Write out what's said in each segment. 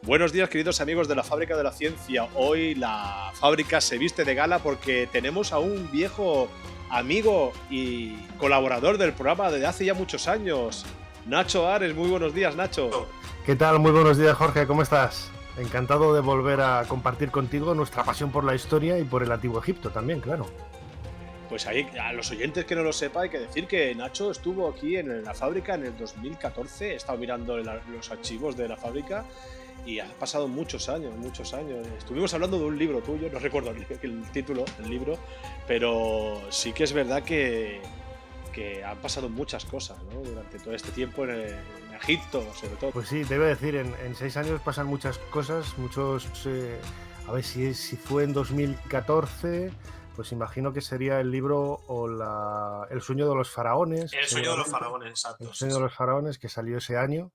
Buenos días, queridos amigos de la Fábrica de la Ciencia. Hoy la fábrica se viste de gala porque tenemos a un viejo amigo y colaborador del programa desde hace ya muchos años, Nacho Ares. Muy buenos días, Nacho. ¿Qué tal? Muy buenos días, Jorge. ¿Cómo estás? Encantado de volver a compartir contigo nuestra pasión por la historia y por el Antiguo Egipto también, claro. Pues ahí, a los oyentes que no lo sepa, hay que decir que Nacho estuvo aquí en la fábrica en el 2014. He estado mirando los archivos de la fábrica y han pasado muchos años, muchos años. Estuvimos hablando de un libro tuyo, no recuerdo el título del libro, pero sí que es verdad que han pasado muchas cosas, ¿no? Durante todo este tiempo en Egipto, sobre todo. Pues sí, te iba a decir, en 6 años pasan muchas cosas, muchos... a ver si fue en 2014, pues imagino que sería el libro o El sueño de los faraones. El sueño de los faraones, exacto. El sueño de los faraones, que salió ese año.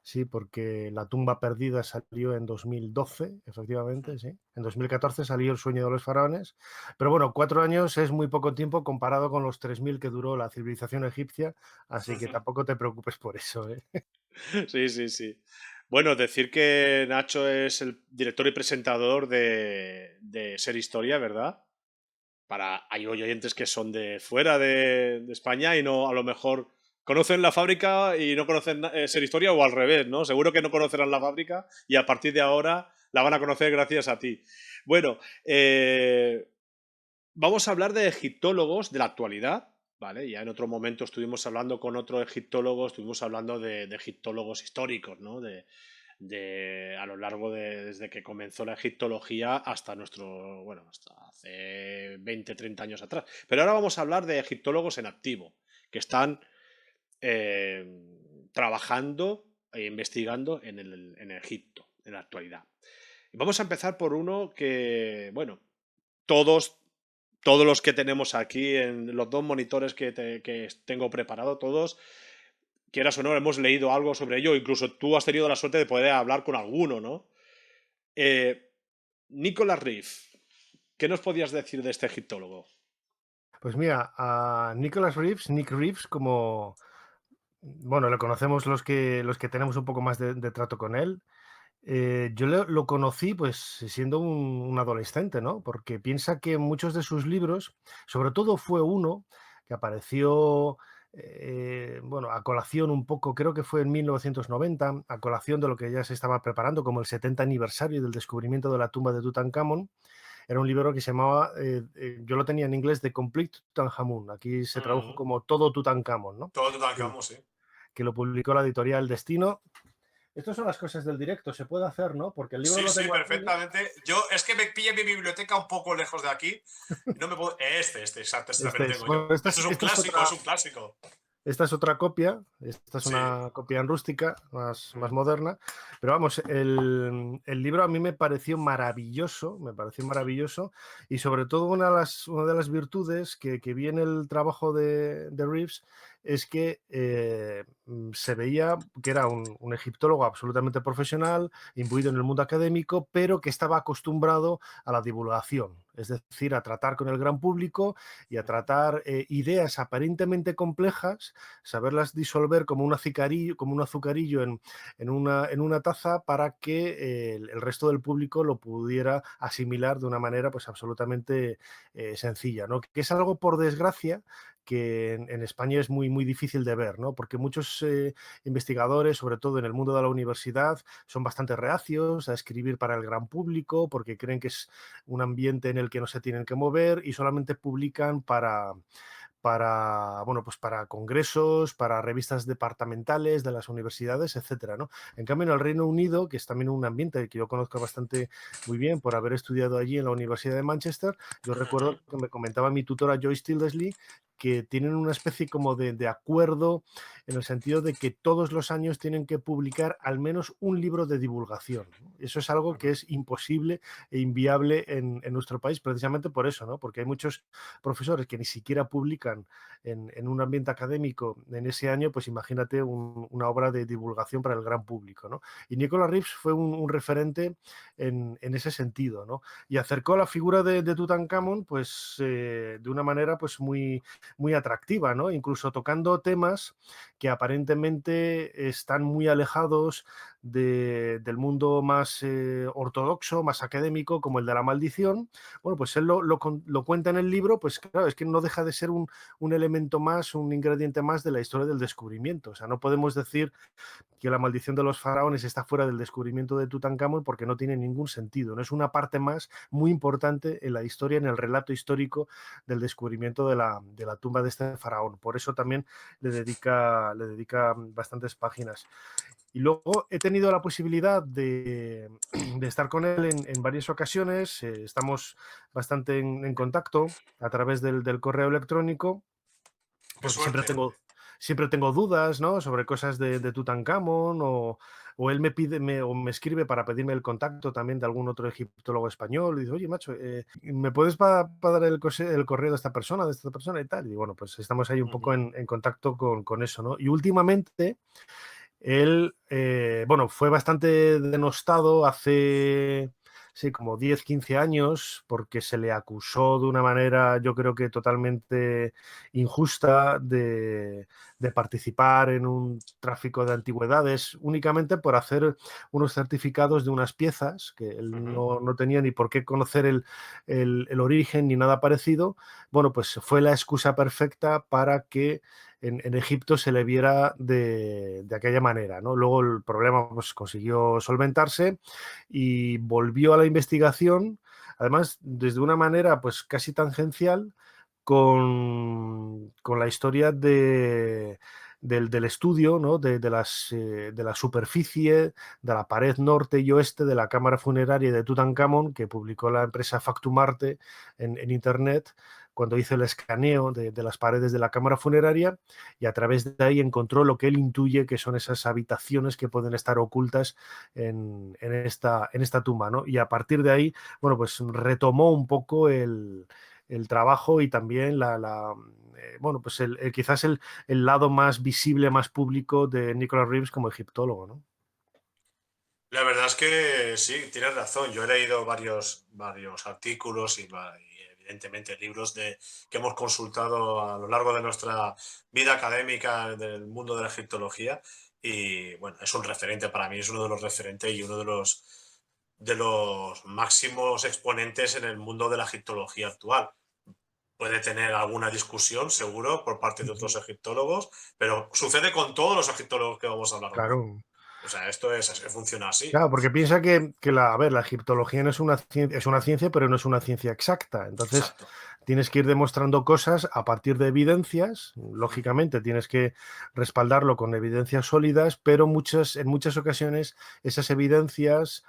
Sí, porque La tumba perdida salió en 2012, efectivamente, sí. En 2014 salió El sueño de los faraones. Pero bueno, 4 años es muy poco tiempo comparado con los 3000 que duró la civilización egipcia, así que tampoco te preocupes por eso, ¿eh? Sí, sí, sí. Bueno, decir que Nacho es el director y presentador de Ser Historia, ¿verdad? Hay oyentes que son de fuera de España y no, a lo mejor conocen la fábrica y no conocen Ser Historia, o al revés, ¿no? Seguro que no conocerán la fábrica y a partir de ahora la van a conocer gracias a ti. Bueno, vamos a hablar de egiptólogos de la actualidad, ¿vale? Ya en otro momento estuvimos hablando con otro egiptólogo, estuvimos hablando de egiptólogos históricos, ¿no? A lo largo desde que comenzó la egiptología hasta hasta hace 20, 30 años atrás. Pero ahora vamos a hablar de egiptólogos en activo, que están trabajando e investigando en Egipto, en la actualidad. Y vamos a empezar por uno que, bueno, todos, todos los que tenemos aquí en los dos monitores que tengo preparado, todos, quieras o no, hemos leído algo sobre ello, incluso tú has tenido la suerte de poder hablar con alguno, ¿no? Nicholas Reeves, ¿qué nos podías decir de este egiptólogo? Pues mira, a Nick Reeves, como... Bueno, le conocemos los que tenemos un poco más de trato con él. Yo lo conocí pues siendo un adolescente, ¿no? Porque piensa que muchos de sus libros, sobre todo fue uno que apareció, bueno, a colación un poco, creo que fue en 1990, a colación de lo que ya se estaba preparando como el 70 aniversario del descubrimiento de la tumba de Tutankamón. Era un libro que se llamaba, yo lo tenía en inglés, The Complete Tutankhamun. Aquí se tradujo como Todo Tutankamón, ¿no? Todo Tutankamón, sí. Que lo publicó la editorial Destino. Estas son las cosas del directo, se puede hacer, ¿no? Porque el libro Sí, lo sí, tengo aquí. perfectamente. Yo, es que me pilla mi biblioteca un poco lejos de aquí. No me puedo... exacto, este también lo tengo yo. Bueno, Esto es un clásico, es un clásico. Esta es otra copia, esta es Sí. una copia en rústica, más moderna, pero vamos, el libro a mí me pareció maravilloso y sobre todo una de las virtudes que vi en el trabajo de Reeves es que se veía que era un egiptólogo absolutamente profesional, imbuido en el mundo académico, pero que estaba acostumbrado a la divulgación, es decir, a tratar con el gran público y a tratar ideas aparentemente complejas, saberlas disolver como un azucarillo en una taza para que el resto del público lo pudiera asimilar de una manera pues absolutamente sencilla, ¿no? Que es algo, por desgracia, que en España es muy difícil de ver, ¿no? Porque muchos investigadores, sobre todo en el mundo de la universidad, son bastante reacios a escribir para el gran público porque creen que es un ambiente en el que no se tienen que mover y solamente publican bueno, pues para congresos, para revistas departamentales de las universidades, etcétera, ¿no? En cambio, en el Reino Unido, que es también un ambiente que yo conozco bastante muy bien por haber estudiado allí en la Universidad de Manchester, yo recuerdo que me comentaba mi tutora Joyce Tildesley que tienen una especie como de acuerdo en el sentido de que todos los años tienen que publicar al menos un libro de divulgación, ¿no? Eso es algo que es imposible e inviable en nuestro país precisamente por eso, ¿no? Porque hay muchos profesores que ni siquiera publican en un ambiente académico en ese año, pues imagínate una obra de divulgación para el gran público, ¿no? Y Nicholas Reeves fue un referente en ese sentido, ¿no? Y acercó la figura de Tutankamón pues de una manera pues muy muy atractiva, ¿no? Incluso tocando temas que aparentemente están muy alejados del mundo más ortodoxo, más académico, como el de la maldición. Bueno, pues él lo cuenta en el libro, pues claro, es que no deja de ser un elemento más, un ingrediente más de la historia del descubrimiento. O sea, no podemos decir que la maldición de los faraones está fuera del descubrimiento de Tutankamón porque no tiene ningún sentido. No es una parte más muy importante en la historia, en el relato histórico del descubrimiento de la tumba de este faraón. Por eso también le dedica bastantes páginas. Y luego he tenido la posibilidad de estar con él en varias ocasiones. Estamos bastante en contacto a través del correo electrónico, Qué porque suerte. siempre tengo dudas, ¿no? Sobre cosas de Tutankamón, o él me pide o me escribe para pedirme el contacto también de algún otro egiptólogo español. Y dice, oye, macho, ¿me puedes dar el correo de esta persona y tal? Y bueno, pues estamos ahí un poco en contacto con eso, ¿no? Y últimamente él, bueno, fue bastante denostado hace, sí, como 10, 15 años, porque se le acusó de una manera, yo creo que totalmente injusta, de participar en un tráfico de antigüedades únicamente por hacer unos certificados de unas piezas que él no tenía ni por qué conocer el origen ni nada parecido. Bueno, pues fue la excusa perfecta para que en Egipto se le viera de aquella manera, ¿no? Luego el problema pues, consiguió solventarse y volvió a la investigación, además desde una manera pues casi tangencial con la historia del estudio, ¿no? de la superficie, de la pared norte y oeste de la cámara funeraria de Tutankamón, que publicó la empresa Factumarte en Internet, cuando hizo el escaneo de las paredes de la cámara funeraria, y a través de ahí encontró lo que él intuye que son esas habitaciones que pueden estar ocultas en esta tumba, ¿no? Y a partir de ahí, bueno, pues retomó un poco el trabajo y también bueno, pues quizás el lado más visible, más público de Nicholas Reeves como egiptólogo, ¿no? La verdad es que sí, tienes razón. Yo he leído varios artículos y evidentemente libros que hemos consultado a lo largo de nuestra vida académica del mundo de la egiptología. Y bueno, es un referente para mí, es uno de los referentes y uno de los máximos exponentes en el mundo de la egiptología actual. Puede tener alguna discusión, seguro, por parte de otros egiptólogos, pero sucede con todos los egiptólogos que vamos a hablar hoy. Claro. O sea, funciona así. Claro, porque piensa a ver, la egiptología no es una ciencia, pero no es una ciencia exacta. Entonces, Exacto. tienes que ir demostrando cosas a partir de evidencias. Lógicamente, tienes que respaldarlo con evidencias sólidas, pero en muchas ocasiones esas evidencias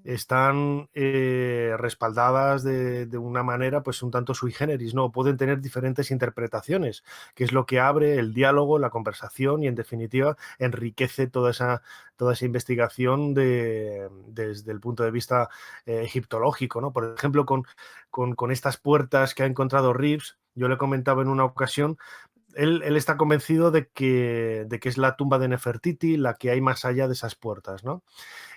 están respaldadas de una manera pues un tanto sui generis, ¿no? Pueden tener diferentes interpretaciones, que es lo que abre el diálogo, la conversación y en definitiva enriquece toda esa investigación desde el punto de vista egiptológico, ¿no? Por ejemplo, con estas puertas que ha encontrado Reeves, yo le comentaba en una ocasión, él está convencido de que es la tumba de Nefertiti la que hay más allá de esas puertas, ¿no?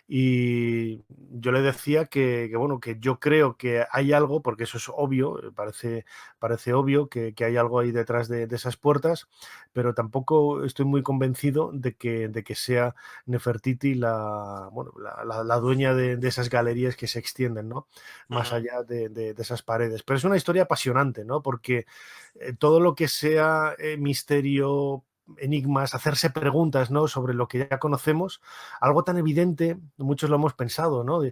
Y yo le decía bueno, que yo creo que hay algo, porque eso es obvio, parece obvio que hay algo ahí detrás de esas puertas, pero tampoco estoy muy convencido de que sea Nefertiti bueno, la dueña de esas galerías que se extienden, ¿no? Más allá de esas paredes. Pero es una historia apasionante, ¿no? Porque todo lo que sea misterio, enigmas, hacerse preguntas, ¿no? Sobre lo que ya conocemos, algo tan evidente, muchos lo hemos pensado, ¿no?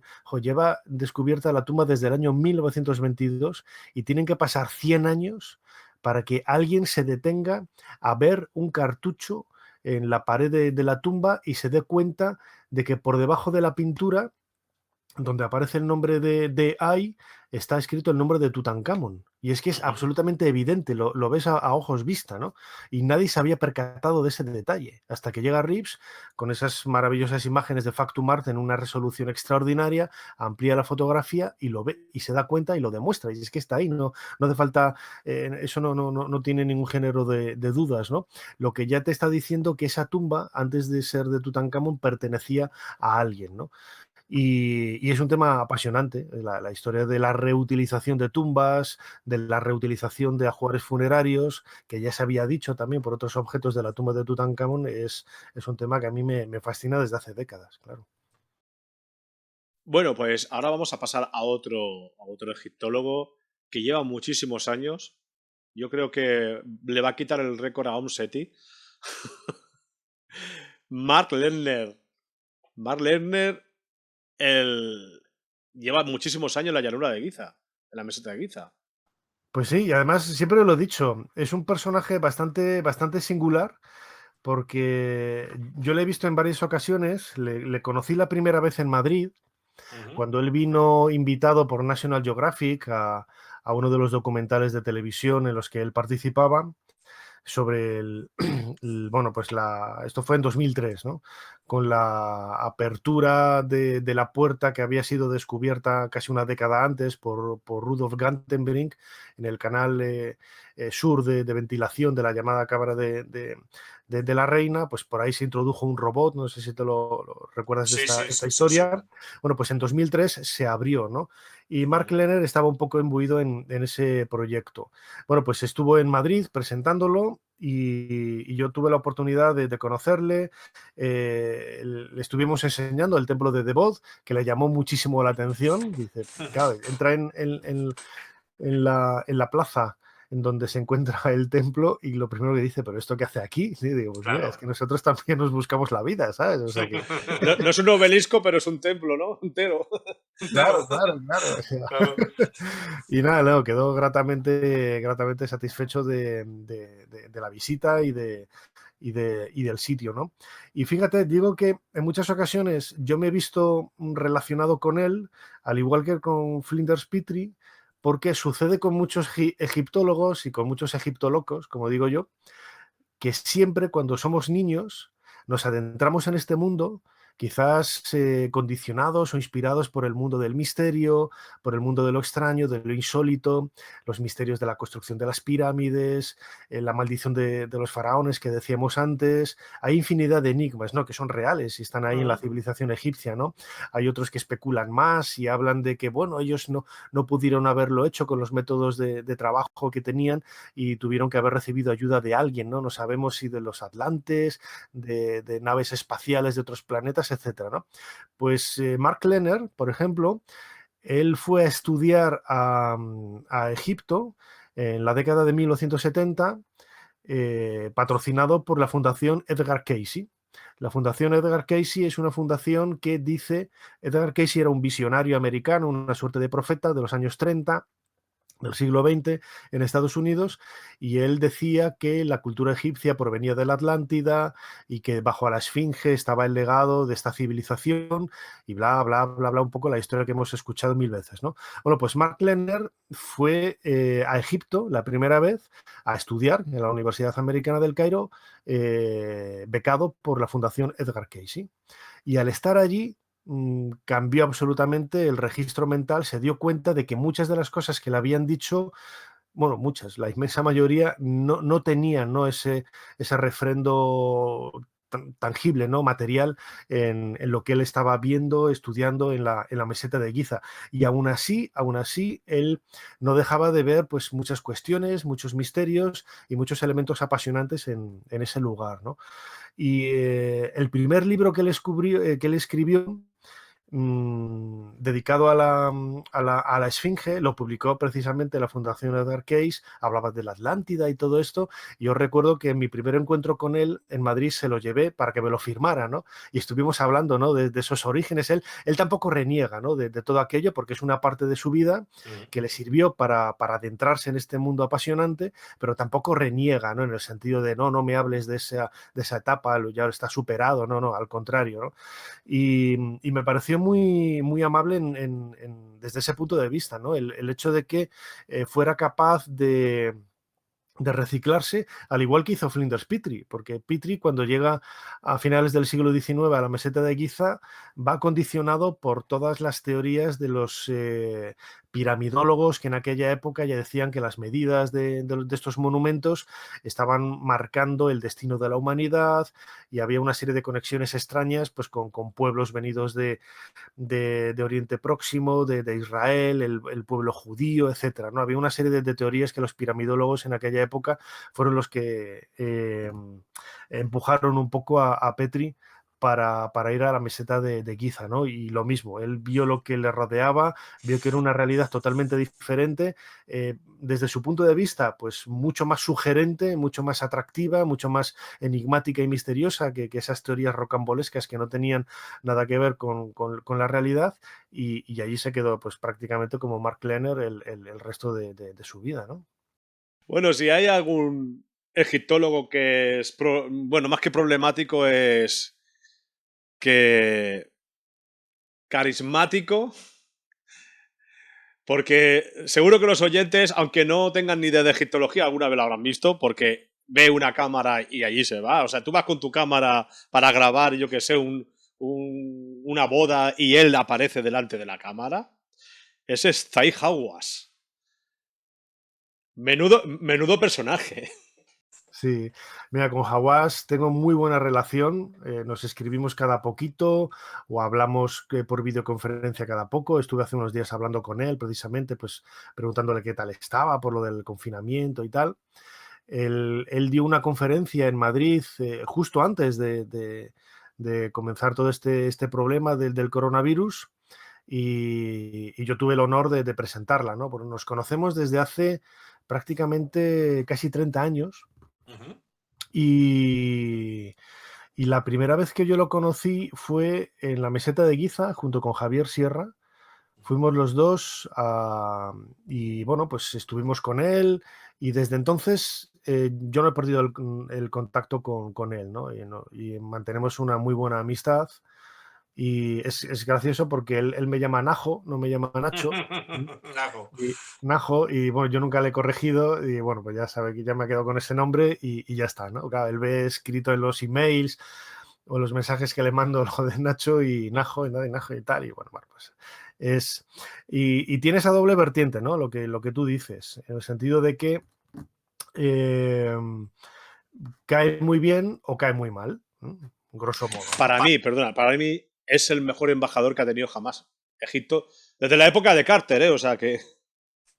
Lleva descubierta la tumba desde el año 1922 y tienen que pasar 100 años para que alguien se detenga a ver un cartucho en la pared de la tumba y se dé cuenta de que por debajo de la pintura, donde aparece el nombre de Ay, está escrito el nombre de Tutankamón. Y es que es absolutamente evidente, lo ves a ojos vista, ¿no? Y nadie se había percatado de ese detalle, hasta que llega Reeves con esas maravillosas imágenes de Factum Art en una resolución extraordinaria, amplía la fotografía y lo ve, y se da cuenta y lo demuestra. Y es que está ahí, no hace falta, eso no tiene ningún género de dudas, ¿no? Lo que ya te está diciendo que esa tumba, antes de ser de Tutankamón, pertenecía a alguien, ¿no? y es un tema apasionante, la historia de la reutilización de tumbas, de la reutilización de ajuares funerarios, que ya se había dicho también por otros objetos de la tumba de Tutankamón, es un tema que a mí me fascina desde hace décadas, claro. Bueno, pues ahora vamos a pasar a otro egiptólogo que lleva muchísimos años. Yo creo que le va a quitar el récord a Om Seti. Mark Lerner. Mark Lerner lleva muchísimos años en la llanura de Giza, en la meseta de Giza. Pues sí, y además siempre lo he dicho, es un personaje bastante singular porque yo le he visto en varias ocasiones, le conocí la primera vez en Madrid, cuando él vino invitado por National Geographic a uno de los documentales de televisión en los que él participaba sobre bueno, pues esto fue en 2003, ¿no? Con la apertura de la puerta que había sido descubierta casi una década antes por Rudolf Gantenbrink en el canal sur de ventilación de la llamada Cámara de la Reina, pues por ahí se introdujo un robot, no sé si te lo recuerdas de Sí, sí, esta sí, sí, sí. historia. Bueno, pues en 2003 se abrió, ¿no? Y Mark Lerner estaba un poco imbuido en ese proyecto. Bueno, pues estuvo en Madrid presentándolo y yo tuve la oportunidad de conocerle. Le estuvimos enseñando el templo de Devot, que le llamó muchísimo la atención. Dice, claro, entra en la plaza en donde se encuentra el templo y lo primero que dice, ¿pero esto qué hace aquí? Sí, digo, pues mira, Claro. es que nosotros también nos buscamos la vida, ¿sabes? O sea que... No, no es un obelisco, pero es un templo, ¿no? Entero. Claro, Entero. claro, claro. O sea, Claro. y nada, no, quedó gratamente satisfecho de la visita y del sitio, ¿no? Y fíjate, digo que en muchas ocasiones yo me he visto relacionado con él, al igual que con Flinders Petrie, porque sucede con muchos egiptólogos y con muchos egiptolocos, como digo yo, que siempre cuando somos niños nos adentramos en este mundo, quizás condicionados o inspirados por el mundo del misterio, por el mundo de lo extraño, de lo insólito, los misterios de la construcción de las pirámides, la maldición de los faraones que decíamos antes. Hay infinidad de enigmas, ¿no? Que son reales y están ahí en la civilización egipcia, ¿no? Hay otros que especulan más y hablan de que, bueno, ellos no pudieron haberlo hecho con los métodos de trabajo que tenían y tuvieron que haber recibido ayuda de alguien, ¿no? No sabemos si de los atlantes, de naves espaciales de otros planetas, etcétera, ¿no? Pues Mark Lerner, por ejemplo, él fue a estudiar a Egipto en la década de 1970, patrocinado por la Fundación Edgar Cayce. La Fundación Edgar Cayce es una fundación que dice, Edgar Cayce era un visionario americano, una suerte de profeta de los años 30, del siglo XX en Estados Unidos, y él decía que la cultura egipcia provenía de la Atlántida y que bajo a la Esfinge estaba el legado de esta civilización y bla, bla, bla, bla, un poco la historia que hemos escuchado mil veces, ¿no? Bueno, pues Mark Lerner fue a Egipto la primera vez a estudiar en la Universidad Americana del Cairo, becado por la Fundación Edgar Cayce. Y al estar allí, cambió absolutamente el registro mental, se dio cuenta de que muchas de las cosas que le habían dicho, bueno, muchas, la inmensa mayoría, no tenían, ¿no? ese refrendo tangible, ¿no? Material en lo que él estaba viendo, estudiando en la meseta de Giza. Y aún así, él no dejaba de ver pues, muchas cuestiones, muchos misterios y muchos elementos apasionantes en ese lugar, ¿no? Y el primer libro que él escribió, dedicado a la Esfinge, lo publicó precisamente la Fundación Edgar Cayce, hablaba de la Atlántida y todo esto, y yo recuerdo que en mi primer encuentro con él en Madrid se lo llevé para que me lo firmara, ¿no? Y estuvimos hablando, ¿no? de esos orígenes. Él tampoco reniega, ¿no? de todo aquello, porque es una parte de su vida que le sirvió para adentrarse en este mundo apasionante, pero tampoco reniega, ¿no? En el sentido de, no me hables de esa etapa, ya está superado, no, al contrario, ¿no? Y me pareció muy amable desde ese punto de vista, ¿no? El hecho de que fuera capaz de reciclarse, al igual que hizo Flinders Petrie, porque Petrie, cuando llega a finales del siglo XIX a la meseta de Giza, va condicionado por todas las teorías de los piramidólogos que en aquella época ya decían que las medidas de estos monumentos estaban marcando el destino de la humanidad, y había una serie de conexiones extrañas pues, con pueblos venidos de Oriente Próximo, de Israel, el pueblo judío, etcétera, ¿no? Había una serie de teorías que los piramidólogos en aquella época fueron los que empujaron un poco a Petrie para ir a la meseta de Giza, ¿no? Y lo mismo, él vio lo que le rodeaba, vio que era una realidad totalmente diferente, desde su punto de vista, pues mucho más sugerente, mucho más atractiva, mucho más enigmática y misteriosa que esas teorías rocambolescas que no tenían nada que ver con la realidad, y allí se quedó pues prácticamente como Mark Lenner el resto de su vida, ¿no? Bueno, si hay algún egiptólogo que es, bueno, más que problemático, es que carismático, porque seguro que los oyentes, aunque no tengan ni idea de egiptología, alguna vez lo habrán visto, porque ve una cámara y allí se va. O sea, tú vas con tu cámara para grabar, yo que sé, una boda y él aparece delante de la cámara. Ese es Zai Hawass. Menudo personaje. Sí, mira, con Hawass tengo muy buena relación, nos escribimos cada poquito o hablamos por videoconferencia cada poco. Estuve hace unos días hablando con él precisamente, pues preguntándole qué tal estaba por lo del confinamiento y tal. Él dio una conferencia en Madrid justo antes de comenzar todo este problema del coronavirus, y yo tuve el honor de presentarla, ¿no? Porque nos conocemos desde hace prácticamente casi 30 años. Ujú. Y, y la primera vez que yo lo conocí fue en la meseta de Giza junto con Javier Sierra. Fuimos los dos y bueno, pues estuvimos con él, y desde entonces yo no he perdido el contacto con él, ¿no? Y mantenemos una muy buena amistad. Y es gracioso porque él me llama Najo, no me llama Nacho. Nago. Y Najo, y bueno, yo nunca le he corregido, y bueno, pues ya sabe que ya me quedo con ese nombre, y ya está, ¿no? Claro, él ve escrito en los emails o en los mensajes que le mando lo de Nacho y Najo, y Najo y tal, y bueno, pues es... Y tiene esa doble vertiente, ¿no? Lo que tú dices, en el sentido de que eh, cae muy bien o cae muy mal, ¿no? Grosso modo, ¿no? Para mí es el mejor embajador que ha tenido jamás Egipto, desde la época de Carter, ¿eh? O sea que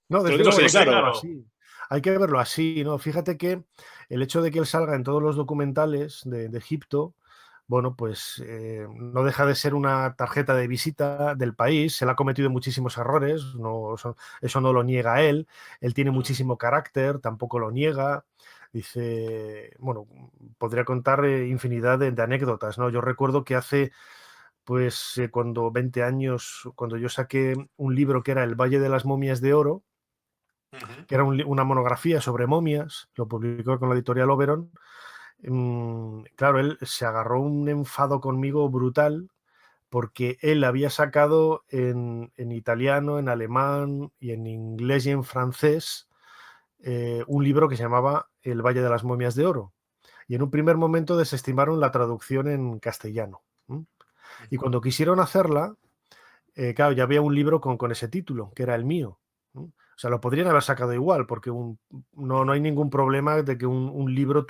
No, te lo desde digo luego, así y de hay que verlo claro. así. Hay que verlo así, ¿no? Fíjate que el hecho de que él salga en todos los documentales de Egipto, bueno, pues no deja de ser una tarjeta de visita del país. Se le ha cometido muchísimos errores, no, eso no lo niega él. Él tiene muchísimo carácter, tampoco lo niega. Dice, bueno, podría contar infinidad de anécdotas, ¿no? Yo recuerdo que hace, pues, cuando 20 años, cuando yo saqué un libro que era El Valle de las Momias de Oro, Ujú. que era una monografía sobre momias, lo publicó con la editorial Oberon. Claro, él se agarró un enfado conmigo brutal porque él había sacado en italiano, en alemán y en inglés y en francés un libro que se llamaba El Valle de las Momias de Oro. Y en un primer momento desestimaron la traducción en castellano. Y cuando quisieron hacerla, claro, ya había un libro con ese título, que era el mío, ¿no? O sea, lo podrían haber sacado igual, porque no hay ningún problema de que un libro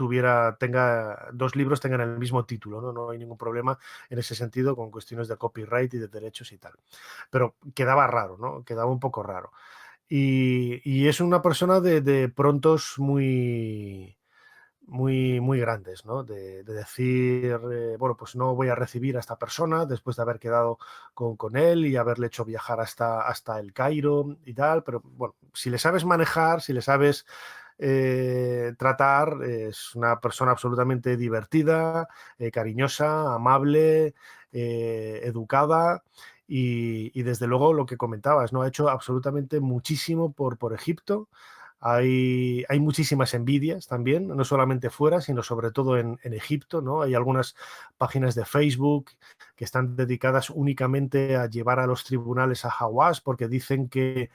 tenga dos libros tengan el mismo título, ¿no? No hay ningún problema en ese sentido con cuestiones de copyright y de derechos y tal. Pero quedaba raro, ¿no? Quedaba un poco raro. Y es una persona de prontos muy grandes, ¿no? De decir, bueno, pues no voy a recibir a esta persona después de haber quedado con él y haberle hecho viajar hasta el Cairo y tal, pero bueno, si le sabes manejar, si le sabes tratar, es una persona absolutamente divertida, cariñosa, amable, educada. Y desde luego lo que comentabas, ¿no? Ha hecho absolutamente muchísimo por Egipto. Hay muchísimas envidias también, no solamente fuera, sino sobre todo en Egipto, ¿no? Hay algunas páginas de Facebook que están dedicadas únicamente a llevar a los tribunales a Hawass porque dicen que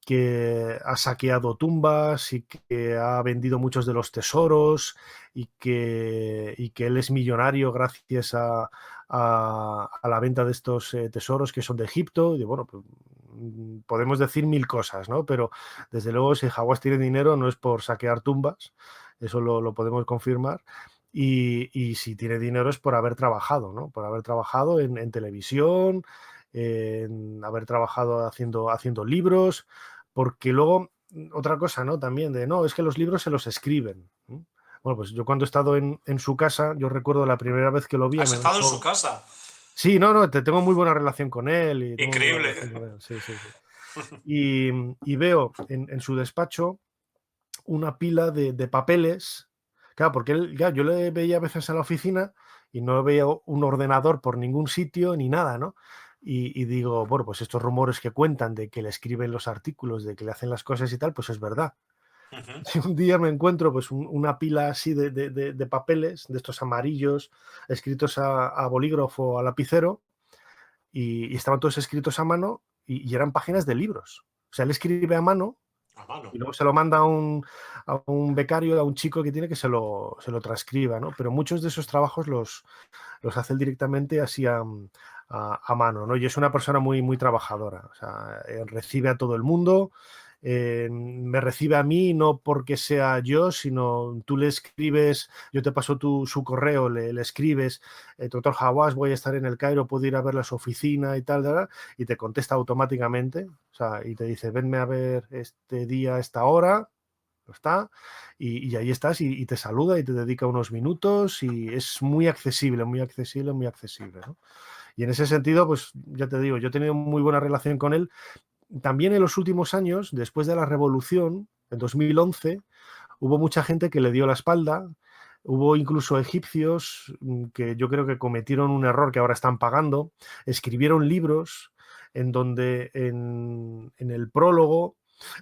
que ha saqueado tumbas y que ha vendido muchos de los tesoros y que él es millonario gracias a la venta de estos tesoros que son de Egipto. Y bueno, pues, podemos decir mil cosas, ¿no? Pero desde luego si Hawass tiene dinero no es por saquear tumbas, eso lo podemos confirmar. Y si tiene dinero es por haber trabajado, ¿no? Por haber trabajado en televisión, en haber trabajado haciendo libros, porque luego, otra cosa, ¿no? También no, es que los libros se los escriben. ¿No? Bueno, pues yo cuando he estado en su casa, yo recuerdo la primera vez que lo vi, ¿Has me estado en su dejó... casa? Sí, no, tengo muy buena relación con él y tengo muy buena Increíble. relación con él, sí, sí, sí. Y veo en su despacho una pila de papeles. Claro, porque él, ya, yo le veía a veces en la oficina y no veía un ordenador por ningún sitio ni nada, ¿no? Y digo, bueno, pues estos rumores que cuentan de que le escriben los artículos, de que le hacen las cosas y tal, pues es verdad. Ujú. Y un día me encuentro pues una pila así de papeles, de estos amarillos, escritos a bolígrafo o a lapicero, y estaban todos escritos a mano y eran páginas de libros. O sea, él escribe a mano A mano. y luego se lo manda a un becario, a un chico que tiene que se lo transcriba, ¿no? Pero muchos de esos trabajos los hace él directamente así a mano, ¿no? Y es una persona muy, muy trabajadora. O sea, recibe a todo el mundo, me recibe a mí no porque sea yo, sino tú le escribes, yo te paso su correo, le escribes, doctor Hawass, voy a estar en el Cairo, puedo ir a ver su oficina y tal, y te contesta automáticamente, o sea, y te dice, venme a ver este día, esta hora, está, y ahí estás y te saluda y te dedica unos minutos y es muy accesible, muy accesible, muy accesible, ¿no? Y en ese sentido, pues ya te digo, yo he tenido muy buena relación con él. También en los últimos años, después de la revolución, en 2011, hubo mucha gente que le dio la espalda. Hubo incluso egipcios que yo creo que cometieron un error que ahora están pagando. Escribieron libros en donde en el prólogo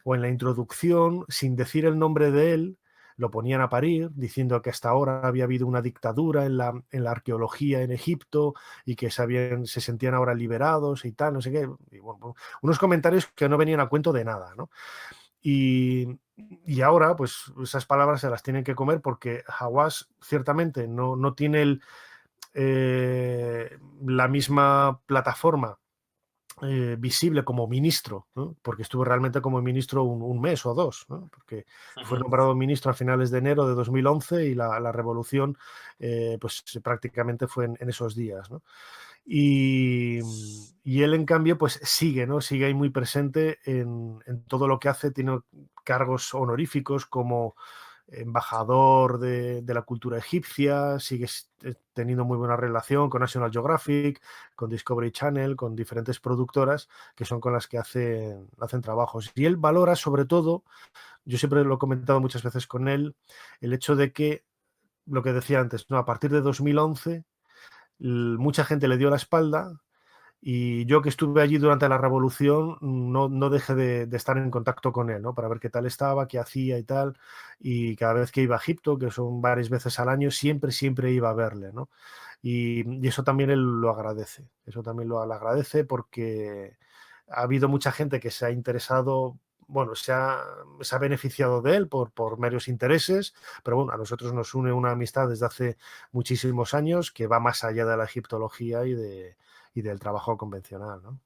o en la introducción, sin decir el nombre de él, lo ponían a parir, diciendo que hasta ahora había habido una dictadura en la arqueología en Egipto y que se sentían ahora liberados y tal, no sé qué. Y bueno, unos comentarios que no venían a cuento de nada, ¿no? Y ahora, pues esas palabras se las tienen que comer porque Hawass ciertamente no tiene la misma plataforma visible como ministro, ¿no? Porque estuvo realmente como ministro un mes o dos, ¿no? Porque fue Ujú. nombrado ministro a finales de enero de 2011 y la revolución pues prácticamente fue en esos días, ¿no? Y, y él, en cambio, pues sigue, ¿no? Sigue ahí muy presente en todo lo que hace, tiene cargos honoríficos como embajador de la cultura egipcia, sigue teniendo muy buena relación con National Geographic, con Discovery Channel, con diferentes productoras que son con las que hacen trabajos. Y él valora sobre todo, yo siempre lo he comentado muchas veces con él, el hecho de que, lo que decía antes, ¿no? A partir de 2011 mucha gente le dio la espalda y yo, que estuve allí durante la revolución, no dejé de estar en contacto con él, ¿no? Para ver qué tal estaba, qué hacía y tal. Y cada vez que iba a Egipto, que son varias veces al año, siempre iba a verle, ¿no? Y eso también él lo agradece. Eso también lo agradece porque ha habido mucha gente que se ha interesado, bueno, se ha beneficiado de él por merios intereses, pero bueno, a nosotros nos une una amistad desde hace muchísimos años que va más allá de la egiptología y del trabajo convencional, ¿no?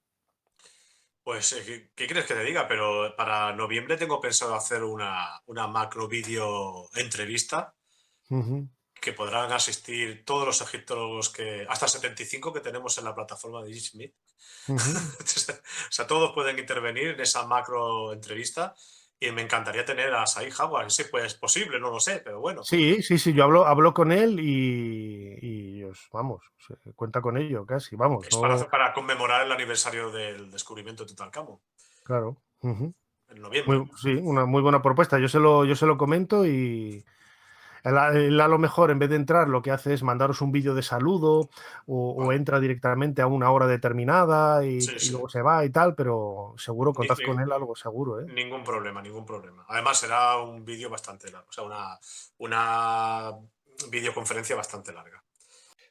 Pues, ¿qué quieres que te diga? Pero para noviembre tengo pensado hacer una macro vídeo entrevista Ujú, que podrán asistir todos los egiptólogos hasta 75 que tenemos en la plataforma de Smith. ujú. O sea, todos pueden intervenir en esa macro entrevista y me encantaría tener a Said Hawass. Si pues, es posible, no lo sé, pero bueno. Sí, yo hablo con él vamos, cuenta con ello casi, vamos, Es no, para conmemorar el aniversario del descubrimiento de Tutankamón, claro. Ujú. en noviembre. Sí, una muy buena propuesta. Yo se lo comento y él a lo mejor, en vez de entrar, lo que hace es mandaros un vídeo de saludo o Vale. entra directamente a una hora determinada y, Sí, y sí. luego se va y tal, pero seguro, Ni- contad con ni- él, algo seguro, ¿eh? Ningún problema, ningún problema. Además, será un vídeo bastante largo, o sea, una videoconferencia bastante larga.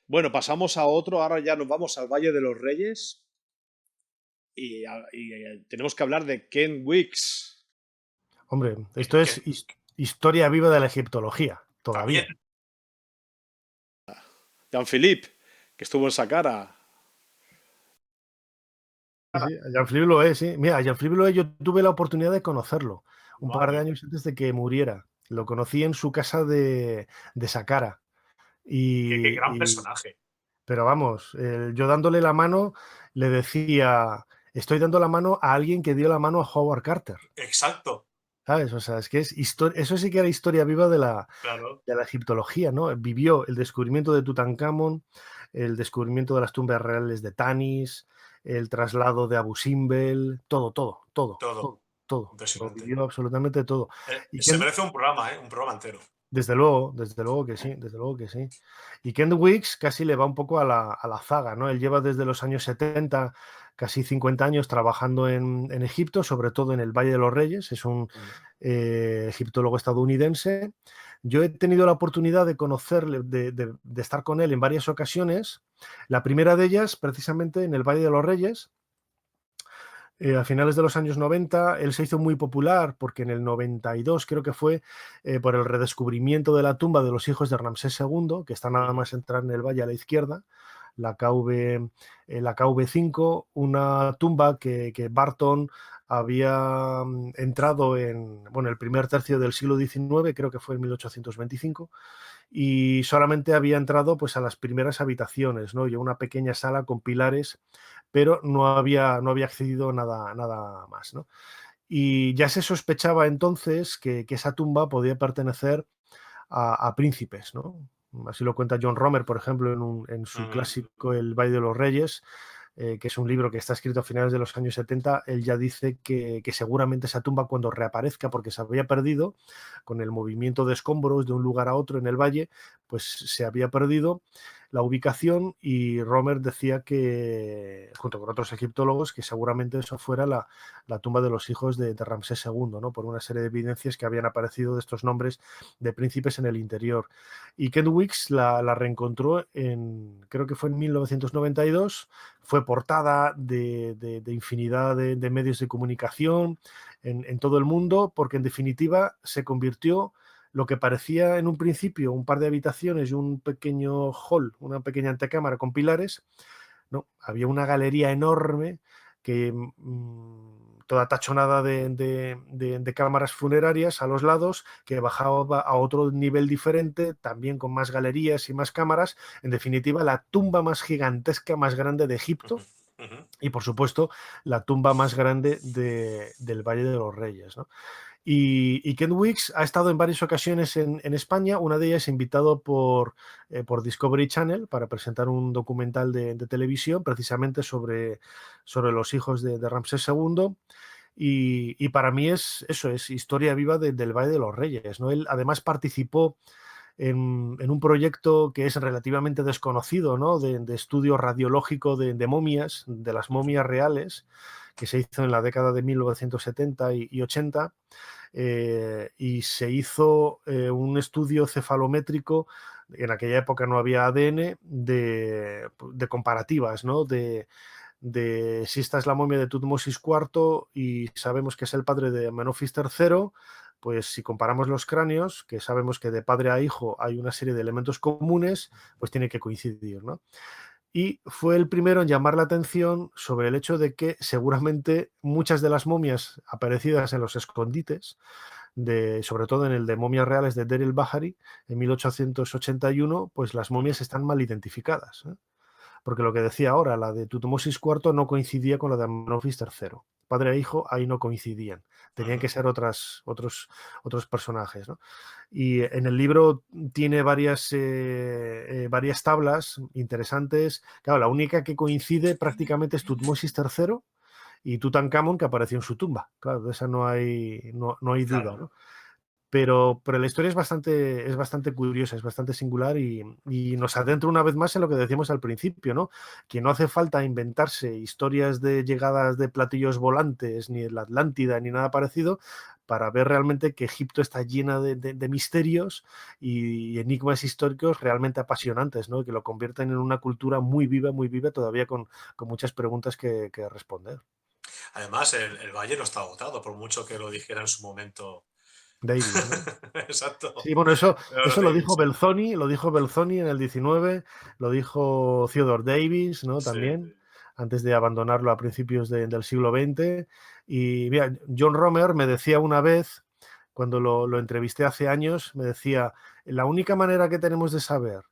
Bueno, pasamos a otro. Ahora ya nos vamos al Valle de los Reyes. tenemos que hablar de Ken Weeks. Hombre, esto es historia viva de la egiptología, todavía. También. Jean-Philippe, que estuvo en Saqqara. Sí, Jean-Philippe Loé, sí. Mira, Jean-Philippe Loé yo tuve la oportunidad de conocerlo un par de Vale. años antes de que muriera. Lo conocí en su casa de Saqqara. Qué gran Y, personaje. pero vamos, yo dándole la mano le decía, estoy dando la mano a alguien que dio la mano a Howard Carter. Exacto. ¿Sabes? O sea, es que eso sí que era historia viva Claro. de la egiptología, ¿no? Vivió el descubrimiento de Tutankamón, el descubrimiento de las tumbas reales de Tanis, el traslado de Abu Simbel, todo. Todo. Lo Impresionante. vivió absolutamente todo. Y Se Ken, merece un programa entero. desde luego que sí, desde luego que sí. Y Ken Weeks casi le va un poco a la zaga, ¿no? Él lleva desde los años 70, casi 50 años trabajando en Egipto, sobre todo en el Valle de los Reyes. Es un egiptólogo estadounidense. Yo he tenido la oportunidad de conocerle, de estar con él en varias ocasiones. La primera de ellas, precisamente en el Valle de los Reyes, a finales de los años 90, él se hizo muy popular porque en el 92 creo que fue por el redescubrimiento de la tumba de los hijos de Ramsés II, que está nada más entrar en el valle a la izquierda, la KV5, una tumba que Barton había entrado en el primer tercio del siglo XIX, creo que fue en 1825, y solamente había entrado pues a las primeras habitaciones, ¿no? Y una pequeña sala con pilares, pero no había accedido nada más, ¿no? Y ya se sospechaba entonces que esa tumba podía pertenecer a príncipes, ¿no? Así lo cuenta John Romer, por ejemplo, en su clásico El Valle de los Reyes, que es un libro que está escrito a finales de los años 70. Él ya dice que seguramente esa tumba, cuando reaparezca, porque se había perdido con el movimiento de escombros de un lugar a otro en el valle, pues se había perdido la ubicación, y Romer decía que, junto con otros egiptólogos, que seguramente eso fuera la tumba de los hijos de Ramsés II, ¿no? Por una serie de evidencias que habían aparecido de estos nombres de príncipes en el interior. Y Ken Weeks la reencontró creo que fue en 1992, fue portada de infinidad de medios de comunicación en todo el mundo, porque en definitiva se convirtió lo que parecía en un principio un par de habitaciones y un pequeño hall, una pequeña antecámara con pilares. No, había una galería enorme que toda tachonada de cámaras funerarias a los lados, que bajaba a otro nivel diferente, también con más galerías y más cámaras. En definitiva, la tumba más gigantesca, más grande de Egipto, y por supuesto la tumba más grande del Valle de los Reyes, ¿no? Y Ken Weeks ha estado en varias ocasiones en España, una de ellas invitado por Discovery Channel para presentar un documental de televisión precisamente sobre los hijos de Ramsés II. Y para mí es historia viva del Valle de los Reyes, ¿no? Él además participó en un proyecto que es relativamente desconocido, ¿no? de estudio radiológico de momias, de las momias reales, que se hizo en la década de 1970 y 80. Y se hizo un estudio cefalométrico. En aquella época no había ADN, de comparativas, ¿no? de si esta es la momia de Tutmosis IV y sabemos que es el padre de Amenofis III, pues si comparamos los cráneos, que sabemos que de padre a hijo hay una serie de elementos comunes, pues tiene que coincidir, ¿no? Y fue el primero en llamar la atención sobre el hecho de que seguramente muchas de las momias aparecidas en los escondites, sobre todo en el de momias reales de Deir el-Bahari en 1881, pues las momias están mal identificadas, ¿eh? Porque lo que decía ahora, la de Tutmosis IV no coincidía con la de Amenofis III. Padre e hijo ahí no coincidían. Tenían que ser otros personajes, ¿no? Y en el libro tiene varias tablas interesantes. Claro, la única que coincide prácticamente es Tutmosis III y Tutankamón, que apareció en su tumba. Claro, de esa no hay duda, Claro. ¿no? Pero la historia es bastante curiosa, es bastante singular, y nos adentra una vez más en lo que decíamos al principio, ¿no? Que no hace falta inventarse historias de llegadas de platillos volantes, ni en la Atlántida, ni nada parecido, para ver realmente que Egipto está llena de misterios y enigmas históricos realmente apasionantes, ¿no? Que lo convierten en una cultura muy viva, todavía con muchas preguntas que responder. Además, el valle no está agotado, por mucho que lo dijera en su momento. Davis, ¿no? Exacto. Sí, bueno, Theodore eso Davis, sí. Lo dijo Belzoni en el 19, lo dijo Theodore Davis, ¿no? Sí, También, antes de abandonarlo a principios del siglo XX. Y mira, John Romer me decía una vez, cuando lo entrevisté hace años, me decía, la única manera que tenemos de saber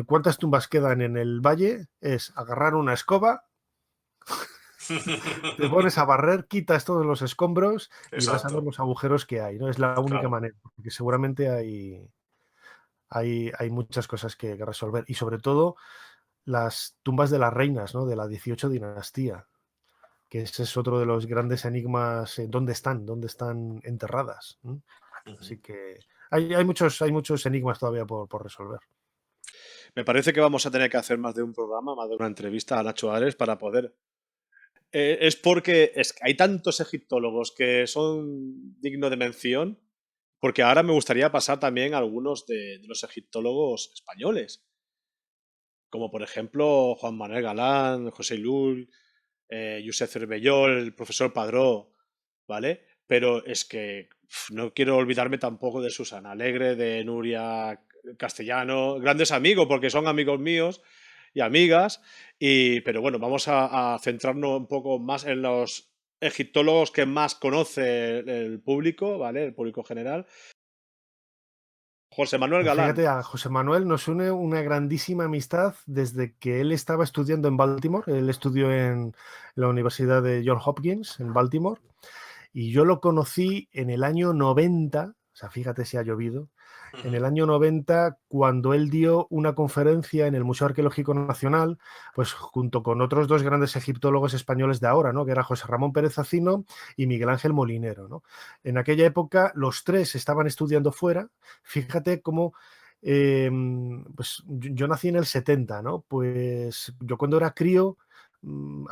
cuántas tumbas quedan en el valle es agarrar una escoba, te pones a barrer, quitas todos los escombros y vas a ver Exacto, los agujeros que hay, ¿no? Es la única claro. manera, porque seguramente hay muchas cosas que resolver. Y sobre todo las tumbas de las reinas, ¿no? De la 18 dinastía, que ese es otro de los grandes enigmas. ¿Dónde están? ¿Dónde están enterradas? ¿Mm? Ujú. Así que hay muchos enigmas todavía por resolver. Me parece que vamos a tener que hacer más de un programa, más de una entrevista a Nacho Ares para poder. Es porque es que hay tantos egiptólogos que son dignos de mención, porque ahora me gustaría pasar también a algunos de los egiptólogos españoles, como por ejemplo Juan Manuel Galán, José Llull, Josep Cervellol, el profesor Padró, ¿vale? Pero es que no quiero olvidarme tampoco de Susana Alegre, de Nuria Castellano, grandes amigos, porque son amigos míos y amigas, pero bueno, vamos a centrarnos un poco más en los egiptólogos que más conoce el público, ¿vale? El público general. José Manuel Pues Galán. fíjate, a José Manuel nos une una grandísima amistad desde que él estaba estudiando en Baltimore. Él estudió en la Universidad de Johns Hopkins, en Baltimore. Y yo lo conocí en el año 90, o sea, fíjate si ha llovido, en Ujú. el año 90, cuando él dio una conferencia en el Museo Arqueológico Nacional, pues junto con otros dos grandes egiptólogos españoles de ahora, ¿no? Que era José Ramón Pérez Acino y Miguel Ángel Molinero, ¿no? En aquella época los tres estaban estudiando fuera. Fíjate cómo pues yo nací en el 70, ¿no? Pues yo cuando era crío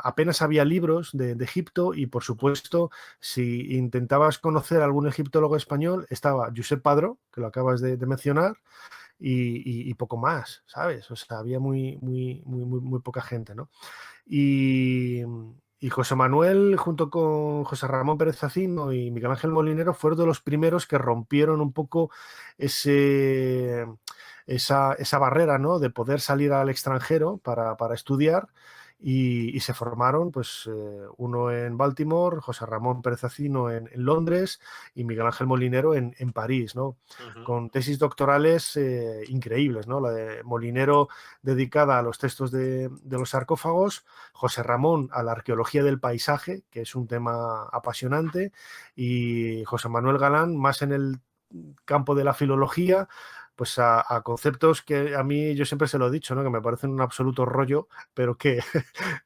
apenas había libros de Egipto y, por supuesto, si intentabas conocer a algún egiptólogo español, estaba Josep Padró, que lo acabas de mencionar, y poco más, ¿sabes? O sea, había muy poca gente, ¿no? Y, y José Manuel, junto con José Ramón Pérez Zacino y Miguel Ángel Molinero, fueron de los primeros que rompieron un poco ese, esa barrera, ¿no? De poder salir al extranjero para estudiar. Y se formaron, pues, uno en Baltimore, José Ramón Pérez Acino en Londres y Miguel Ángel Molinero en París, ¿no? Ujú. Con tesis doctorales increíbles, ¿no? La de Molinero dedicada a los textos de los sarcófagos, José Ramón a la arqueología del paisaje, que es un tema apasionante, y José Manuel Galán más en el campo de la filología, pues a conceptos que a mí yo siempre se lo he dicho, ¿no? Que me parecen un absoluto rollo, pero que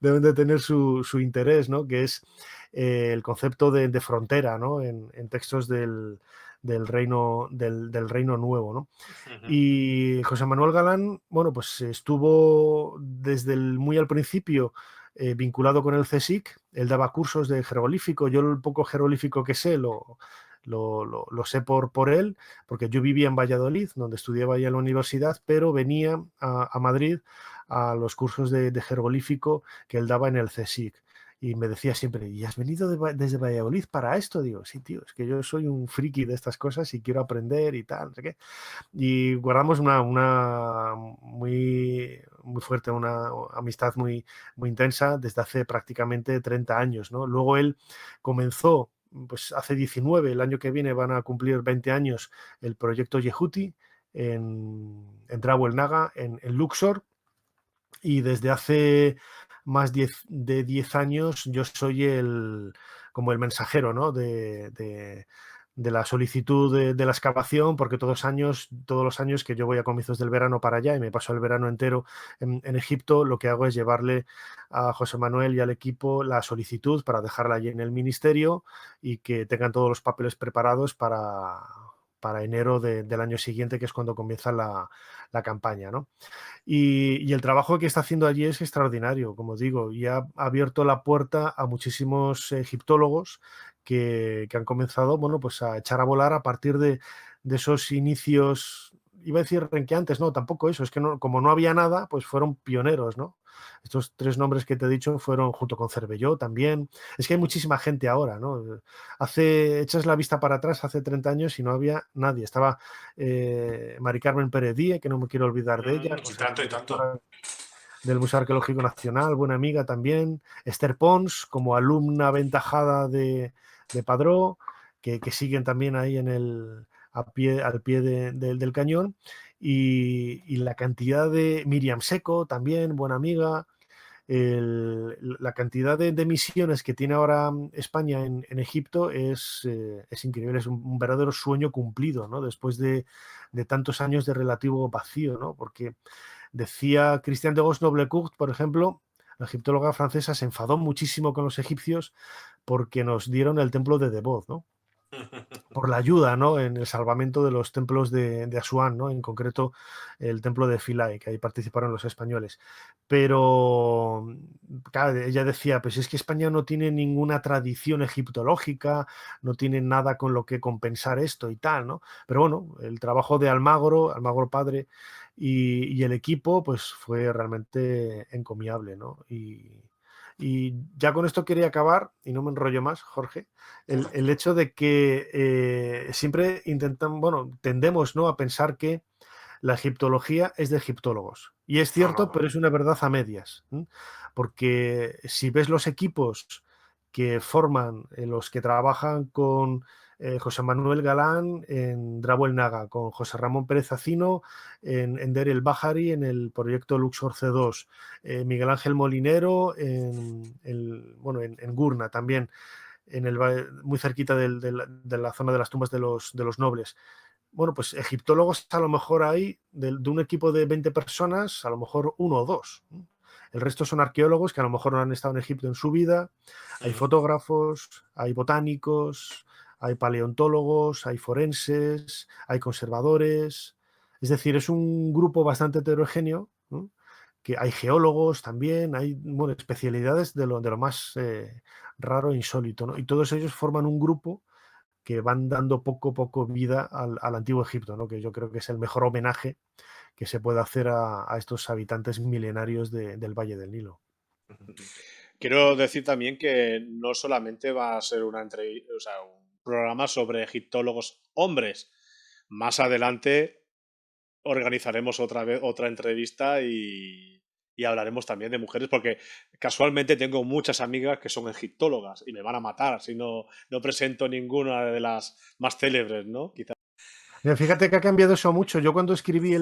deben de tener su interés, ¿no? Que es el concepto de frontera, ¿no? En textos del Reino Nuevo, ¿no? Ujú. Y José Manuel Galán, bueno, pues estuvo desde muy al principio vinculado con el CSIC. Él daba cursos de jeroglífico. Yo el poco jeroglífico que sé lo sé por él, porque yo vivía en Valladolid, donde estudiaba ya en la universidad, pero venía a Madrid a los cursos de jeroglífico que él daba en el CSIC. Y me decía siempre, ¿y has venido desde Valladolid para esto? Digo, sí, tío, es que yo soy un friki de estas cosas y quiero aprender y tal, no sé qué. Y guardamos una muy fuerte, una amistad muy intensa desde hace prácticamente 30 años, ¿no? Luego él comenzó, pues hace 19, el año que viene van a cumplir 20 años, el proyecto Yehuti en Drau el Naga, en Luxor, y desde hace más de 10 años yo soy como el mensajero, ¿no? de la solicitud de la excavación, porque todos los años que yo voy a comienzos del verano para allá y me paso el verano entero en Egipto, lo que hago es llevarle a José Manuel y al equipo la solicitud para dejarla allí en el ministerio y que tengan todos los papeles preparados para enero del año siguiente, que es cuando comienza la campaña, ¿no? Y el trabajo que está haciendo allí es extraordinario, como digo, y ha abierto la puerta a muchísimos egiptólogos que han comenzado, bueno, pues a echar a volar a partir de esos inicios, iba a decir renqueantes, no, tampoco eso, es que no, como no había nada, pues fueron pioneros, ¿no? Estos 3 nombres que te he dicho fueron junto con Cervelló también. Es que hay muchísima gente ahora, ¿no? Echas la vista para atrás hace 30 años y no había nadie. Estaba Mari Carmen Pérez Díez, que no me quiero olvidar de ella, Y tanto, y tanto. directora del Museo Arqueológico Nacional, buena amiga también. Esther Pons, como alumna aventajada de Padró, que siguen también ahí al pie del cañón. Y la cantidad de Miriam Seco, también buena amiga. La cantidad de misiones que tiene ahora España en Egipto es increíble, es un verdadero sueño cumplido, ¿no? Después de tantos años de relativo vacío, ¿no? Porque decía Christiane de Gosnoble-Court, por ejemplo, la egiptóloga francesa, se enfadó muchísimo con los egipcios porque nos dieron el templo de Debod, ¿no? Por la ayuda, ¿no?, en el salvamento de los templos de Asuán, ¿no?, en concreto el templo de Philae, que ahí participaron los españoles. Pero, claro, ella decía, pues es que España no tiene ninguna tradición egiptológica, no tiene nada con lo que compensar esto y tal, ¿no? Pero bueno, el trabajo de Almagro padre, y el equipo, pues fue realmente encomiable, ¿no? Y ya con esto quería acabar, y no me enrollo más, Jorge, el hecho de que siempre tendemos, ¿no?, a pensar que la egiptología es de egiptólogos. Y es No, no, cierto, no. pero es una verdad a medias. Porque si ves los equipos que forman, los que trabajan con José Manuel Galán en Drabo el Naga, con José Ramón Pérez Acino en Der el Bahari, en el proyecto Luxor C2, Miguel Ángel Molinero en Gurna también, muy cerquita de la zona de las tumbas de los nobles. Bueno, pues egiptólogos a lo mejor hay, de un equipo de 20 personas, a lo mejor 1 o 2. El resto son arqueólogos que a lo mejor no han estado en Egipto en su vida. Hay fotógrafos, hay botánicos, hay paleontólogos, hay forenses, hay conservadores. Es decir, es un grupo bastante heterogéneo, ¿no?, que hay geólogos también, hay, bueno, especialidades de lo más raro e insólito, ¿no? Y todos ellos forman un grupo que van dando poco a poco vida al antiguo Egipto, ¿no?, que yo creo que es el mejor homenaje que se puede hacer a estos habitantes milenarios del Valle del Nilo. Quiero decir también que no solamente va a ser o sea, un programa sobre egiptólogos hombres. Más adelante organizaremos otra vez otra entrevista y hablaremos también de mujeres, porque casualmente tengo muchas amigas que son egiptólogas y me van a matar si no presento ninguna de las más célebres, ¿no? Quizá. Mira, fíjate que ha cambiado eso mucho. Yo cuando escribí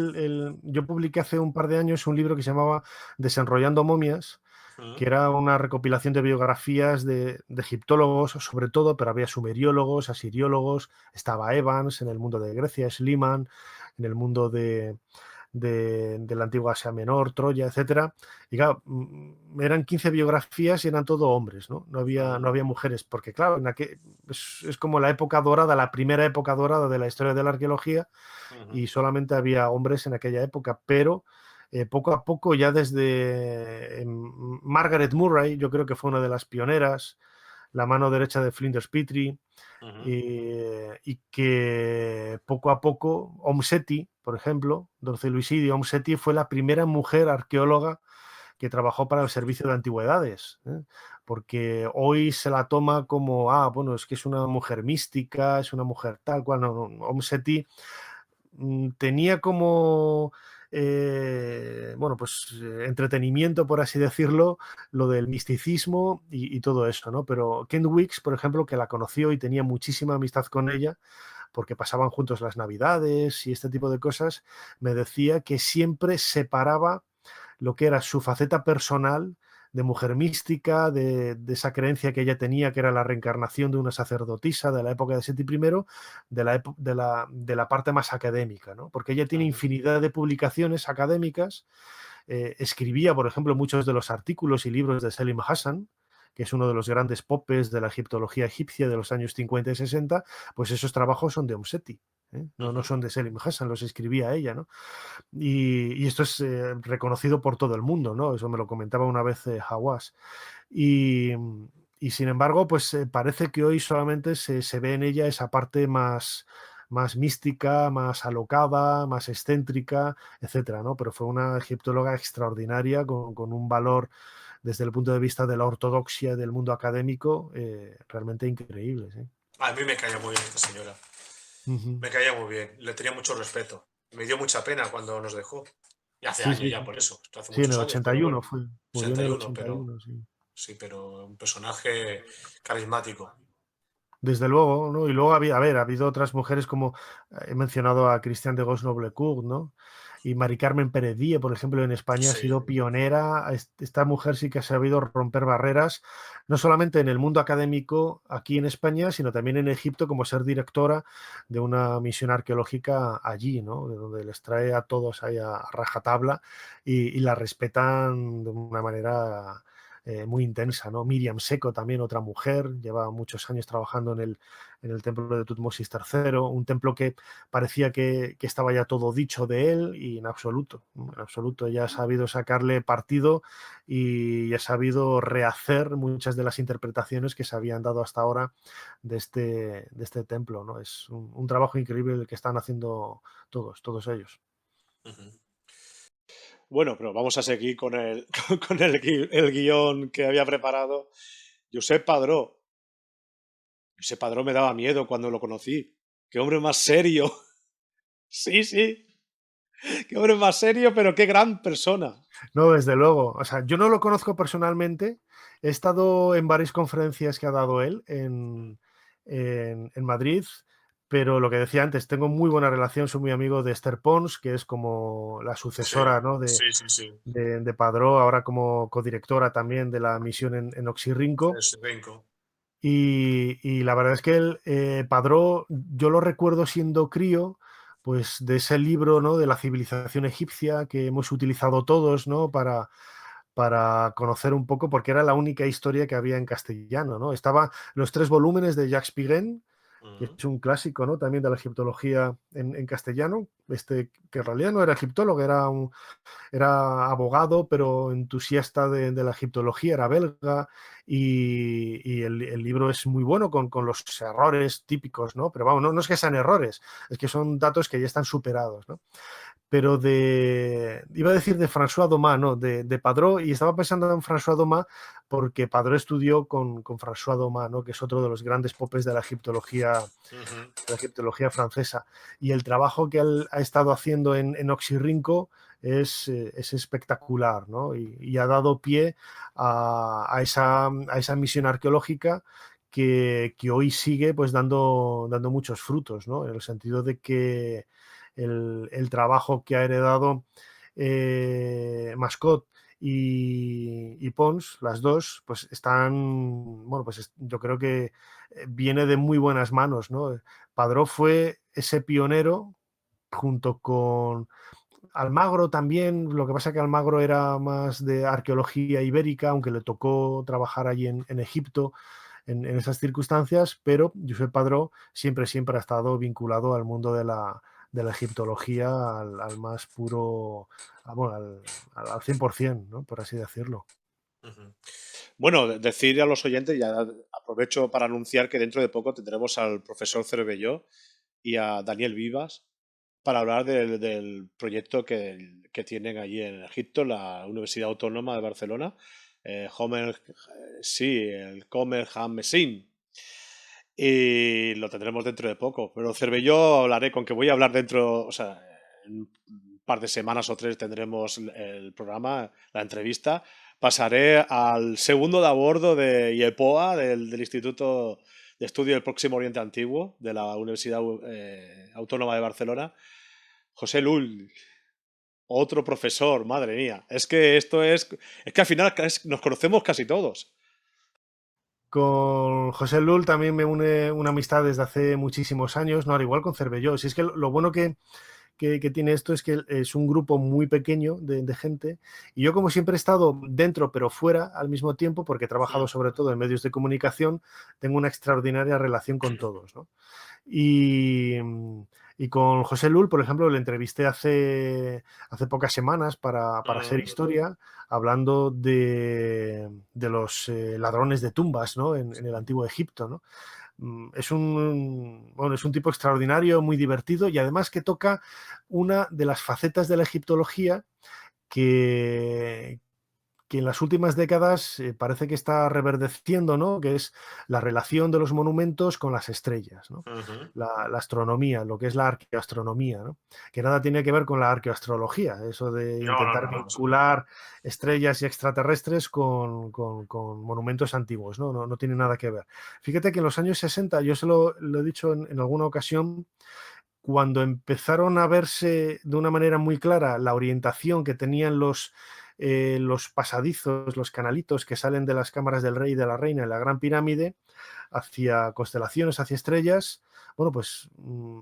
yo publiqué hace un par de años un libro que se llamaba Desenrollando momias, que era una recopilación de biografías de egiptólogos, sobre todo, pero había sumeriólogos, asiriólogos, estaba Evans en el mundo de Grecia, Schliemann en el mundo de la antigua Asia Menor, Troya, etcétera. Y claro, eran 15 biografías y eran todo hombres, ¿no? No había mujeres, porque claro, es como la época dorada, la primera época dorada de la historia de la arqueología, y solamente había hombres en aquella época, pero poco a poco, ya desde Margaret Murray, yo creo que fue una de las pioneras, la mano derecha de Flinders Petrie, y que poco a poco, Omseti, por ejemplo, Dorce Luisidi Omseti fue la primera mujer arqueóloga que trabajó para el Servicio de Antigüedades, porque hoy se la toma como, bueno, es que es una mujer mística, es una mujer tal cual. No, Omseti tenía como entretenimiento, por así decirlo, lo del misticismo y todo eso, ¿no? Pero Ken Weeks, por ejemplo, que la conoció y tenía muchísima amistad con ella, porque pasaban juntos las Navidades y este tipo de cosas, me decía que siempre separaba lo que era su faceta personal de mujer mística, de esa creencia que ella tenía, que era la reencarnación de una sacerdotisa de la época de Seti I, de la parte más académica, ¿no? Porque ella tiene infinidad de publicaciones académicas, escribía, por ejemplo, muchos de los artículos y libros de Selim Hassan, que es uno de los grandes popes de la egiptología egipcia de los años 50 y 60, pues esos trabajos son de Omseti, ¿eh? No son de Selim Hassan, los escribía ella, ¿no? Y esto es reconocido por todo el mundo, ¿no? Eso me lo comentaba una vez Hawass. Y sin embargo, pues parece que hoy solamente se ve en ella esa parte más más mística, más alocada, más excéntrica, etcétera, ¿no? Pero fue una egiptóloga extraordinaria con un valor desde el punto de vista de la ortodoxia del mundo académico realmente increíble, ¿sí? A mí me caía muy bien esta señora. Ujú. Me caía muy bien. Le tenía mucho respeto. Me dio mucha pena cuando nos dejó. Y hace Sí, años sí, ya sí. por eso. Esto hace Sí, en muchos el años, pero 81 bueno. fue, murió en el 61, pero 81, sí. sí, pero un personaje carismático. Desde luego, ¿no? Y luego había, a ver, ha habido otras mujeres como he mencionado a Christiane de Gosnoble-Court, ¿no? Y Mari Carmen Peredie, por ejemplo, en España ha Sí, sido pionera. Esta mujer sí que ha sabido romper barreras, no solamente en el mundo académico aquí en España, sino también en Egipto, como ser directora de una misión arqueológica allí, ¿no? De donde les trae a todos ahí a rajatabla y la respetan de una manera muy intensa, ¿no? Miriam Seco, también otra mujer, lleva muchos años trabajando en el templo de Tutmosis III, un templo que parecía que estaba ya todo dicho de él y en absoluto, ¿no? En absoluto. Ya ha sabido sacarle partido y ha sabido rehacer muchas de las interpretaciones que se habían dado hasta ahora de este templo, ¿no? Es un trabajo increíble el que están haciendo todos ellos. ujú. Bueno, pero vamos a seguir con con el guión que había preparado. Josep Padró. Josep Padró me daba miedo cuando lo conocí. Qué hombre más serio. Sí, sí. Qué hombre más serio, pero qué gran persona. No, desde luego. O sea, yo no lo conozco personalmente. He estado en varias conferencias que ha dado él en Madrid, pero lo que decía antes, tengo muy buena relación, soy muy amigo de Esther Pons, que es como la Sí, sucesora, ¿no? sí, sí, sí. de Padró, ahora como codirectora también de la misión en Oxirrinco. Es Renko. Y la verdad es que el Padró, yo lo recuerdo siendo crío, pues de ese libro, ¿no? De la civilización egipcia que hemos utilizado todos, ¿no? Para conocer un poco, porque era la única historia que había en castellano, ¿no? Estaba los 3 volúmenes de Jacques Piguet, que Ujú. es un clásico, ¿no? También de la egiptología en castellano, que en realidad no era egiptólogo, era abogado, pero entusiasta de la egiptología, era belga, y el libro es muy bueno con los errores típicos, ¿no? Pero vamos, no es que sean errores, es que son datos que ya están superados, ¿no? Pero iba a decir de François Domá, no, de Padró, y estaba pensando en François Domá porque Padró estudió con François Domá, ¿no? Que es otro de los grandes popes Ujú. de la egiptología francesa. Y el trabajo que él ha estado haciendo en Oxirrinco es espectacular, ¿no? Y ha dado pie a esa misión arqueológica que hoy sigue pues dando muchos frutos, ¿no? En el sentido de que el trabajo que ha heredado Mascot y Pons, las dos, pues están, bueno, pues yo creo que viene de muy buenas manos, ¿no? Padró fue ese pionero junto con Almagro también, lo que pasa que Almagro era más de arqueología ibérica, aunque le tocó trabajar allí en Egipto en esas circunstancias, pero Josep Padró siempre ha estado vinculado al mundo de la egiptología al más puro, bueno, al 100%, ¿no? Por así decirlo. Ujú. Bueno, decir a los oyentes, ya aprovecho para anunciar que dentro de poco tendremos al profesor Cervelló y a Daniel Vivas para hablar del proyecto que tienen allí en Egipto, la Universidad Autónoma de Barcelona, Homer, sí, el Comer Hammesin. Y lo tendremos dentro de poco. Pero Cervelló hablaré con que voy a hablar dentro, o sea, en un par de semanas o 3 tendremos el programa, la entrevista. Pasaré al segundo de a bordo de IEPOA, del Instituto de Estudio del Próximo Oriente Antiguo, de la Universidad Autónoma de Barcelona. José Lull, otro profesor, madre mía. Es que esto es que al final nos conocemos casi todos. Con José Lull también me une una amistad desde hace muchísimos años, no al igual con Cervelló. Si es que lo bueno que tiene esto es que es un grupo muy pequeño de gente y yo como siempre he estado dentro pero fuera al mismo tiempo porque he trabajado sobre todo en medios de comunicación, tengo una extraordinaria relación con todos, ¿no? Y, y con José Lull, por ejemplo, le entrevisté hace pocas semanas para Ser Historia, hablando de los ladrones de tumbas, ¿no? En el antiguo Egipto, ¿no? es un tipo extraordinario, muy divertido y además que toca una de las facetas de la egiptología que en las últimas décadas parece que está reverdeciendo, ¿no? Que es la relación de los monumentos con las estrellas, ¿no? La astronomía, lo que es la arqueoastronomía, ¿no? Que nada tiene que ver con la arqueoastrología, eso de intentar vincular estrellas y extraterrestres con monumentos antiguos, ¿no? No tiene nada que ver. Fíjate que en los años 60, yo se lo he dicho en alguna ocasión, cuando empezaron a verse de una manera muy clara la orientación que tenían los pasadizos, los canalitos que salen de las cámaras del rey y de la reina en la Gran Pirámide hacia constelaciones, hacia estrellas, bueno, pues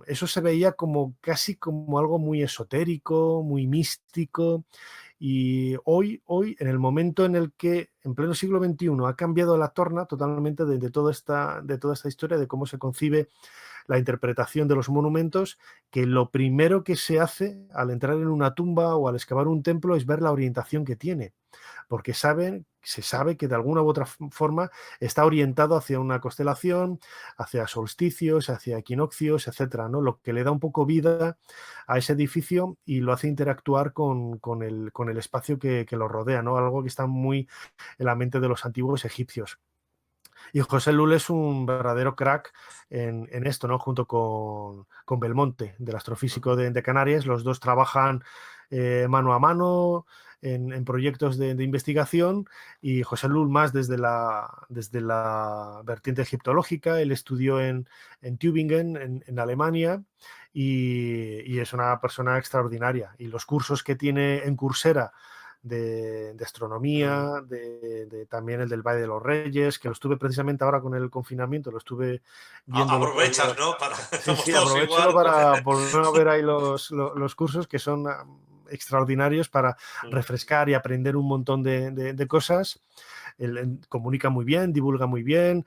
eso se veía como casi como algo muy esotérico, muy místico. Y hoy, en el momento en el que en pleno siglo XXI ha cambiado la torna totalmente de toda esta historia, de cómo se concibe la interpretación de los monumentos, que lo primero que se hace al entrar en una tumba o al excavar un templo es ver la orientación que tiene, porque se sabe que de alguna u otra forma está orientado hacia una constelación, hacia solsticios, hacia equinoccios, etcétera, ¿no? Lo que le da un poco vida a ese edificio y lo hace interactuar con el espacio que lo rodea, ¿no? Algo que está muy en la mente de los antiguos egipcios. Y José Lull es un verdadero crack en esto, ¿no? Junto con Belmonte, del astrofísico de Canarias. Los dos trabajan mano a mano en proyectos de investigación, y José Lull más desde la vertiente egiptológica. Él estudió en Tübingen, en Alemania, y es una persona extraordinaria. Y los cursos que tiene en Coursera de astronomía, también el del Valle de los Reyes, que lo estuve precisamente ahora con el confinamiento, lo estuve viendo. Aprovechas, ¿no? Sí, aprovecho para volver a ver ahí los cursos, que son extraordinarios para refrescar y aprender un montón de cosas. Él comunica muy bien, divulga muy bien,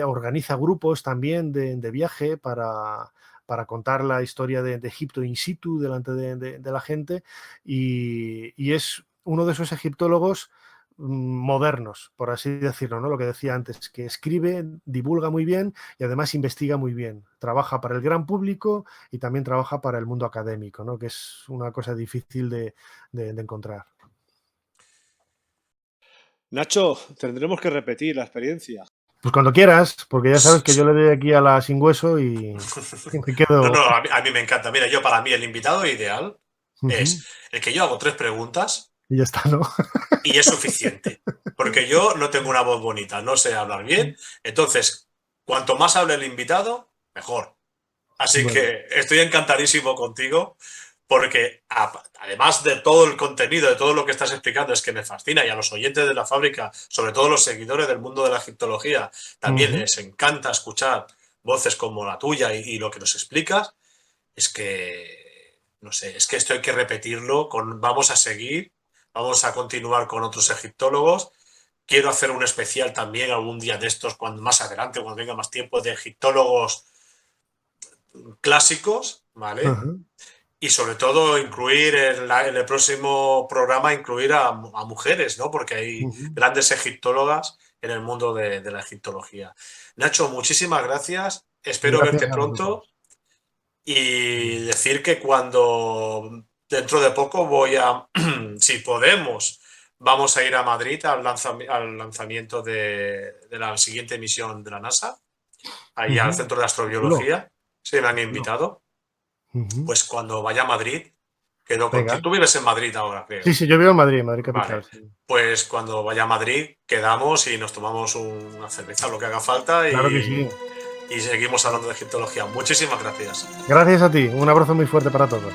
organiza grupos también de viaje para contar la historia de Egipto in situ delante de la gente, y es uno de esos egiptólogos modernos, por así decirlo, ¿no? Lo que decía antes, que escribe, divulga muy bien y además investiga muy bien. Trabaja para el gran público y también trabaja para el mundo académico, ¿no? Que es una cosa difícil de encontrar. Nacho, tendremos que repetir la experiencia. Pues cuando quieras, porque ya sabes que yo le doy aquí a la sin hueso y me quedo... No, a mí me encanta. Mira, para mí el invitado ideal es el que yo hago 3 preguntas y ya está, ¿no? Y es suficiente, porque yo no tengo una voz bonita, no sé hablar bien. Entonces, cuanto más hable el invitado, mejor. Así que estoy encantadísimo contigo, porque además de todo el contenido, de todo lo que estás explicando, es que me fascina, y a los oyentes de la fábrica, sobre todo los seguidores del mundo de la egiptología, también les encanta escuchar voces como la tuya y lo que nos explicas. Es que, no sé, es que esto hay que repetirlo, vamos a seguir. Vamos a continuar con otros egiptólogos. Quiero hacer un especial también algún día de estos, más adelante, cuando venga más tiempo, de egiptólogos clásicos, ¿vale? Y sobre todo incluir en el próximo programa, incluir a mujeres, ¿no? Porque hay grandes egiptólogas en el mundo de la egiptología. Nacho, muchísimas gracias. Espero verte pronto. Y decir que dentro de poco si podemos, vamos a ir a Madrid al lanzamiento de la siguiente misión de la NASA, ahí al Centro de Astrobiología. Se me han invitado. Pues cuando vaya a Madrid, quedo contigo. Tú vives en Madrid ahora, creo. Sí, yo vivo en Madrid capital. Vale. Sí. Pues cuando vaya a Madrid, quedamos y nos tomamos una cerveza, lo que haga falta. Claro que sí. Y seguimos hablando de egiptología. Muchísimas gracias. Gracias a ti. Un abrazo muy fuerte para todos.